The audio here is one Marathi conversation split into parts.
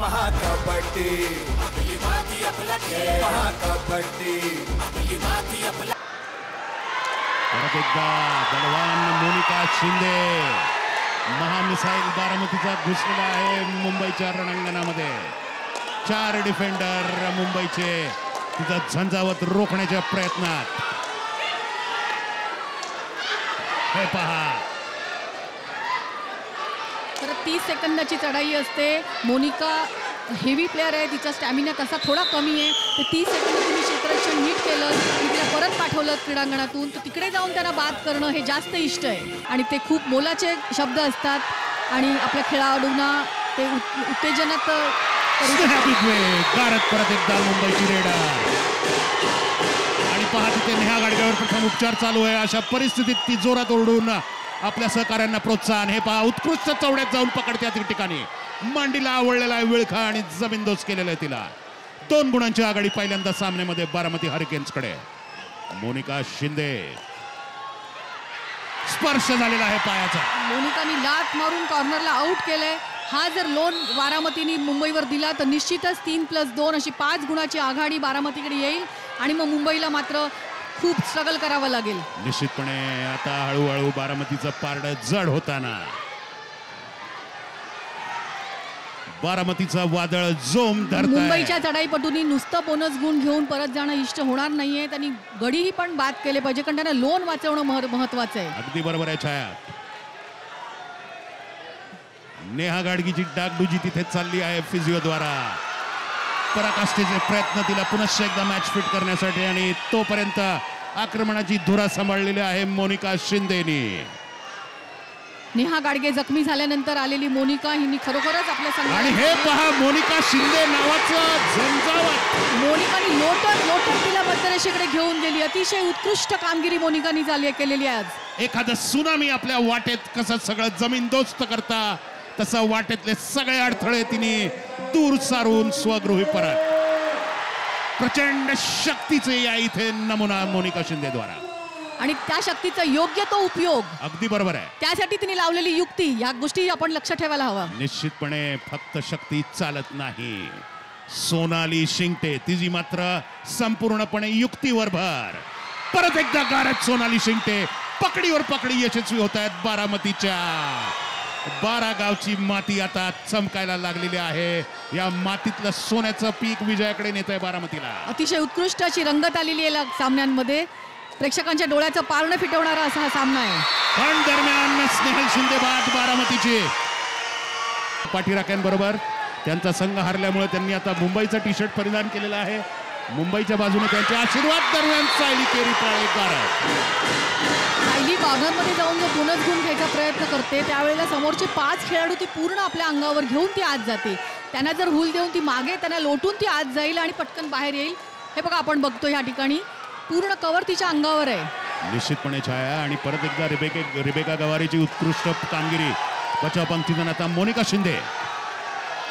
महाकबड्डी आपली माती आपला खेळ महाकबड्डी आपली माती आपला. परत एकदा बलवान मोनिका शिंदे महामिसाईल बारामतीचा घुसलेला आहे मुंबईच्या रणांगणामध्ये. 4 डिफेंडर मुंबईचे तिचा झंझावत रोखण्याच्या प्रयत्नात. हे पहा, तर 30 सेकंदाची चढाई असते. मोनिका हेवी प्लेअर आहे, तिचा स्टॅमिना कसा थोडा कमी आहे. तर 30 सेकंद तुम्ही क्षेत्ररक्षण नीट केलं, तिला परत पाठवलं क्रीडांगणातून, तर तिकडे जाऊन त्यांना बाद करणं हे जास्त इष्ट आहे. आणि ते खूप मोलाचे शब्द असतात आणि आपल्या खेळाडूंना ते उत्तेजनात परत एकदा मुंबईची रेडर. आणि पहा तिथे नेहा गाडगेवर प्रथम उपचार चालू आहे. अशा परिस्थितीत ती जोरात ओरडून आपल्या सहकाऱ्यांना प्रोत्साहन. हे पहा, उत्कृष्ट चौड्यात जाऊन पकडते त्या ठिकाणी. मांडीला आवडलेला आहे विळखा आणि जमीनदोस केलेला आहे तिला. 2 गुणांची आघाडी पहिल्यांदा सामन्यामध्ये बारामती हरिकेन्सकडे. मोनिका शिंदे स्पर्श झालेला आहे पायाचा. मोनिकानी लात मारून कॉर्नरला आउट केलंय. हा जर लोन बारामतीने मुंबईवर दिला तर निश्चितच 3+2 अशी 5 गुणाची आघाडी बारामतीकडे येईल आणि मग मुंबईला मात्र खूप स्ट्रगल करावं लागेल. निश्चितपणे आता हळूहळू बारामतीचं पारडं जड होताना बारामतीचा वादळ जोम धरतंय. मुंबईच्या चढाईपटूंनी नुसतं बोनस गुण घेऊन परत जाणं इष्ट होणार नाहीये. त्यांनी गडीही पण बाद केले पाहिजे, कारण त्यांना लोन वाचवणं महत्वाचं आहे. अगदी बरोबर आहे छाया. नेहा गाडगीची डागडुजी तिथे चालली आहे फिजिओद्वारा. पराकाष्ठेचे प्रयत्न तिला पुनश्च एकदा मॅच फिट करण्यासाठी आणि तोपर्यंत आक्रमणाची धुरा सांभाळलेली आहे मोनिका शिंदेनी. नेहा गाडगे जखमी झाल्यानंतर आलेली मोनिका हिने खरोखरच आपल्या संघाला. आणि हे पहा, मोनिका शिंदे नावाचं झंझावत. मोनिकानी लोटत तिला मध्यरेषेकडे घेऊन गेली. अतिशय उत्कृष्ट कामगिरी मोनिकानी केलेली आहे आज. एखादं सुनामी आपल्या वाटेत कसं सगळं जमीनदोस्त करता तसं वाटेतले सगळे अडथळे तिने दूर सारून स्वगृही परत. प्रचंड शक्तीचे या इथे नमुना मोनिका शिंदे द्वारा आणि त्या शक्तीचा योग्य तो उपयोग. अगदी बरोबर आहे. त्यासाठी तिने लावलेली युक्ती, या गोष्टी आपण लक्ष ठेवायला हवा. निश्चितपणे फक्त शक्ती चालत नाही. सोनाली शिंगटे तिची मात्र संपूर्णपणे युक्तीवर भर. परत एकदा गारद सोनाली शिंगटे पकडीवर पकडी यशस्वी होत आहेत. बारामतीच्या 12 गावची माती आता चमकायला लागलेली आहे. या मातीतलं सोन्याचं पीक विजयाकडे नेत आहे बारामतीला. अतिशय उत्कृष्ट अशी रंगत आलेली आहे सामन्यांमध्ये. प्रेक्षकांच्या डोळ्याचं पारणं फिटवणारा असा हा सामना आहे. पण दरम्यान स्नेहल शिंदे बाद बारामतीची. पाठीराख्यांबरोबर त्यांचा संघ हरल्यामुळे त्यांनी आता मुंबईचा टी शर्ट परिधान केलेला आहे. मुंबईच्या बाजूने त्यांचे आशीर्वाद दरम्यान सायली केरी पाळेकर. सायली कॉर्नरमध्ये जाऊन जो बोनस गुण घ्यायचा प्रयत्न करते त्यावेळेला समोरचे 5 खेळाडू ती पूर्ण आपल्या अंगावर घेऊन ती आत जाते. त्यांना जर हुल देऊन ती मागे त्यांना लोटून ती आत जाईल आणि पटकन बाहेर येईल. हे बघा, आपण बघतो या ठिकाणी पूर्ण कव्हर तिच्या अंगावर आहे. निश्चितपणे छाया. आणि परत एकदा रिबेका गवारीची उत्कृष्ट कामगिरी. बचाव पंक्तीतून आता मोनिका शिंदे.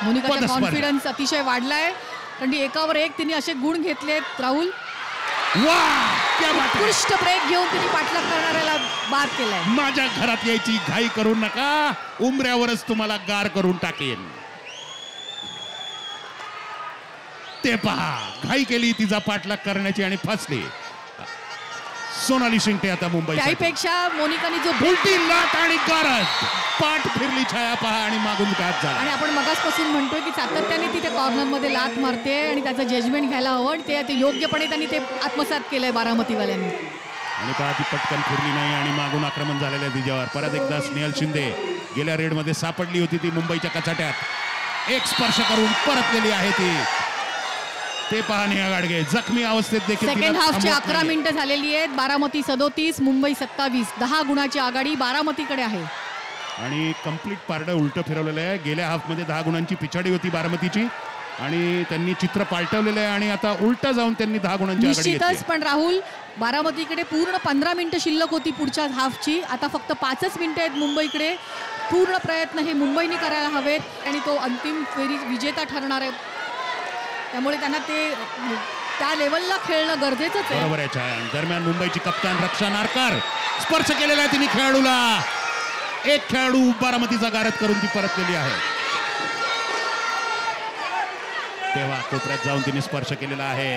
मोनिकाचा कॉन्फिडन्स अतिशय वाढलाय, कारण एकावर एक तिने असे गुण घेतलेत. राहुल, उत्कृष्ट ब्रेक घेऊन तिने पाठलाग करणाऱ्याला बाद केलाय. माझ्या घरात यायची घाई करू नका, उमऱ्यावरच तुम्हाला गार करून टाकेन. ते पहा, घाई केली तिचा पाठलाग करण्याची आणि फसली. सोनाली शिंगटे आता मुंबई. त्यापेक्षा मोनिकाने जो उलटी लाट आणि गारद पाठ फिरली छाया पहा आणि मागून घात झाला. आणि आपण मगासपासून म्हणतोय की सातत्याने तिथे कॉर्नर मध्ये लात मारते आणि त्याचं जजमेंट घ्यायला हवं. ते योग्यपणे त्यांनी ते आत्मसात केलंय बारामतीवाल्यांनी. आणि पहा, ती पटकन फिरली नाही आणि मागून आक्रमण झालेलं आहे तिच्यावर. परत एकदा स्नेहल शिंदे गेल्या रेडमध्ये सापडली होती ती मुंबईच्या कचाट्यात. एक स्पर्श करून परतलेली आहे ती. ते पहा, नेहा गाडगे जखमी अवस्थेत देखील. सेकंड हाफची 11 मिनिटं झालेली आहेत. बारामती 37 मुंबई 27. 10 गुणाची आघाडी बारामतीकडे आहे. आणि कंप्लीट पारडं उलटं फिरवलेलं आहे. गेल्या हाफमध्ये 10 गुणांची पिछाडी होती बारामतीची आणि त्यांनी चित्र पालटवलेलं आहे आणि आता उलटा जाऊन त्यांनी 10 गुणांची आघाडी घेतली. निश्चितच. पण राहुल, बारामतीकडे पूर्ण 15 मिनिटं शिल्लक होती पुढच्या हाफची. आता फक्त 5च मिनिटं आहेत मुंबईकडे. पूर्ण प्रयत्न हे मुंबईने करायला हवेत आणि तो अंतिम फेरी विजेता ठरणार आहे. त्यामुळे त्यांना त्या लेवलला खेळणं गरजेचंच आहे. बरोबर आहे छाया. दरम्यान मुंबईची कप्तान रक्षा नारकर स्पर्श केलेला आहे तिने खेळाडूला. एक खेळाडू बारामतीचा गारद करून ती परतलेली आहे. तेव्हा कोपऱ्यात जाऊन तिने स्पर्श केलेला आहे.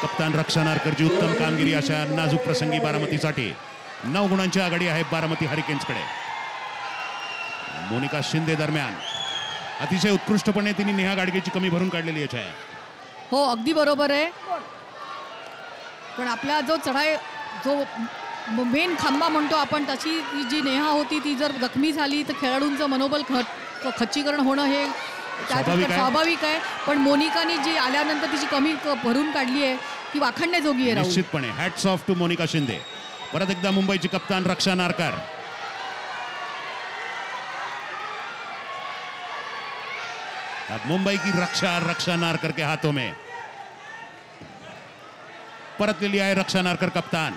कप्तान रक्षा नारकरची उत्तम कामगिरी अशा नाजूक प्रसंगी बारामतीसाठी. 9 गुणांची आघाडी आहे बारामती हरिकेन्सकडे. मोनिका शिंदे दरम्यान अतिशय उत्कृष्टपणे तिने नेहा गाडगेची कमी भरून काढलेली आहे. हो, अगदी बरोबर आहे. पण आपला जो चढाई, जो मेन खांबा म्हणतो आपण, तशी जी नेहा होती ती जर जखमी झाली तर खेळाडूंचं मनोबल खच्चीकरण होणं हे स्वाभाविक आहे. पण मोनिकाने जी आल्यानंतर तिची कमी भरून काढली आहे ती वाखाणण्याजोगी आहे. निश्चितपणे hats off to Monika Shinde. परत एकदा मुंबईची कप्तान रक्षा नारकर. अब मुंबई की रक्षा नारकर के हाथों में. परतलेली आहे रक्षा नारकर कप्तान.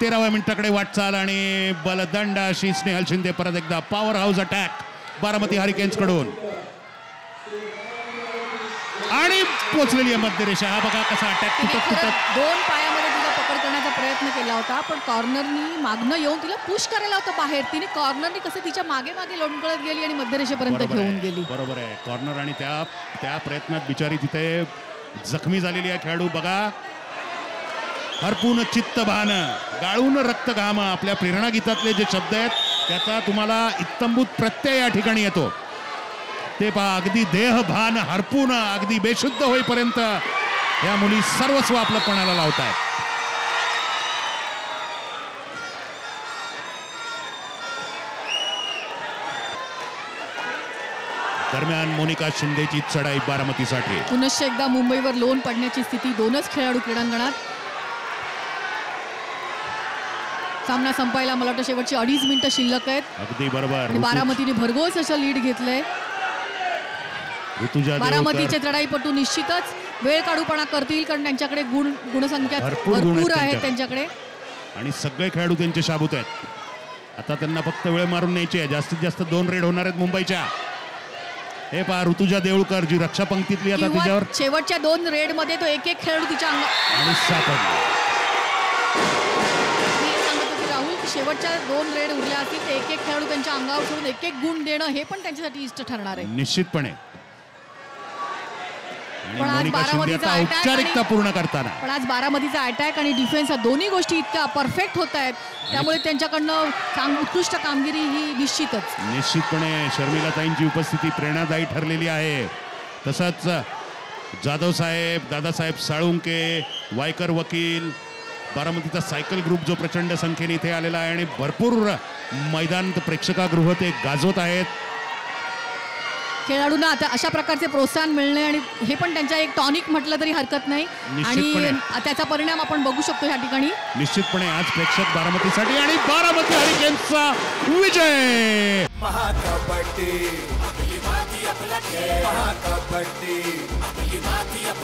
13व्या मिनिटाकडे वाटचाल आणि बलदंड अशी स्नेहल शिंदे. परत एकदा power house attack Baramati hurricanes कडून आणि पोचलेली आहे मध्यरेषा. हा बघा कसा अटॅक तुटत 2 पायामध्ये तिला पकड करण्याचा प्रयत्न केला होता, पण कॉर्नरनी मागणं येऊन तिला पुश करायला होतं बाहेर. तिने कॉर्नरनी कसं तिच्या मागे मागे लोंढकळत गेली आणि मध्यरेषेपर्यंत घेऊन गेली. बरोबर आहे. कॉर्नर आणि त्या प्रयत्नात बिचारी तिथे जखमी झालेली आहे खेळाडू. बघा, हरपून चित्त भान, गाळून रक्त घाम, आपल्या प्रेरणा गीतातले जे शब्द आहेत त्याचा तुम्हाला इत्तंभूत प्रत्यय या ठिकाणी येतो. ते पहा, अगदी देह भान हरपून अगदी बेशुद्ध होईपर्यंत या मुली सर्वस्व आपलं पणाला लावत आहेत. दरम्यान मोनिका शिंदेची चढाई बारामतीसाठी. पुनश्च एकदा मुंबईवर लोन पडण्याची स्थिती. 2च खेळाडू क्रीडांगणात. सामना संपायला मला वाटतं शेवटची 2.5 मिनिटं शिल्लक आहेत. अगदी बरोबर. बारामतीने भरघोस असं लीड घेतलंय. बारामतीचे चढाईपटू निश्चितच वेळ काढूपणा करतील, कारण त्यांच्याकडे गुणसंख्या भरपूर आहेत त्यांच्याकडे आणि सगळे खेळाडू त्यांचे शाबूत आहेत. आता त्यांना फक्त वेळ मारून न्यायची आहे. जास्तीत जास्त 2 रेड होणार आहेत मुंबईच्या. हे पहा, ऋतुजा देऊळकर जी रक्षा पंक्तीतली, आता तिच्यावर शेवटच्या 2 रेड मध्ये तो एक खेळाडू तिच्या आणि सापडला. शेवटच्या 2 रेड उरल्या असतील ते एक खेळाडू त्यांच्या अंगावर सोडून एक गुण देणं हे पण त्यांच्यासाठी इष्ट ठरणार आहे निश्चितपणे. पण आज बारामतीचा औपचारिकता पूर्ण करताना, पण आज बारामतीचा अटॅक आणि डिफेन्स या दोन्ही गोष्टी इतक्या परफेक्ट होत आहेत, त्यामुळे त्यांच्याकडनं उत्कृष्ट कामगिरी ही निश्चितपणे शर्मिलाताईंची उपस्थिती प्रेरणादायी ठरलेली आहे. तसंच जाधव साहेब, दादासाहेब साळुंके, वायकर वकील, बारामतीचा सायकल ग्रुप जो प्रचंड संख्येने इथे आलेला आहे आणि भरपूर मैदान प्रेक्षकागृह ते गाजवत आहेत. खेळाडूंना आता अशा प्रकारचे प्रोत्साहन मिळणे आणि हे पण त्यांच्या एक टॉनिक म्हटलं तरी हरकत नाही आणि त्याचा परिणाम आपण बघू शकतो या ठिकाणी. निश्चितपणे आज प्रेक्षक बारामतीसाठी आणि बारामती हरिकेन्सचा विजय. महाकबड्डी आपली माती आपला खेळ. महाकबड्डी आपली माती आपला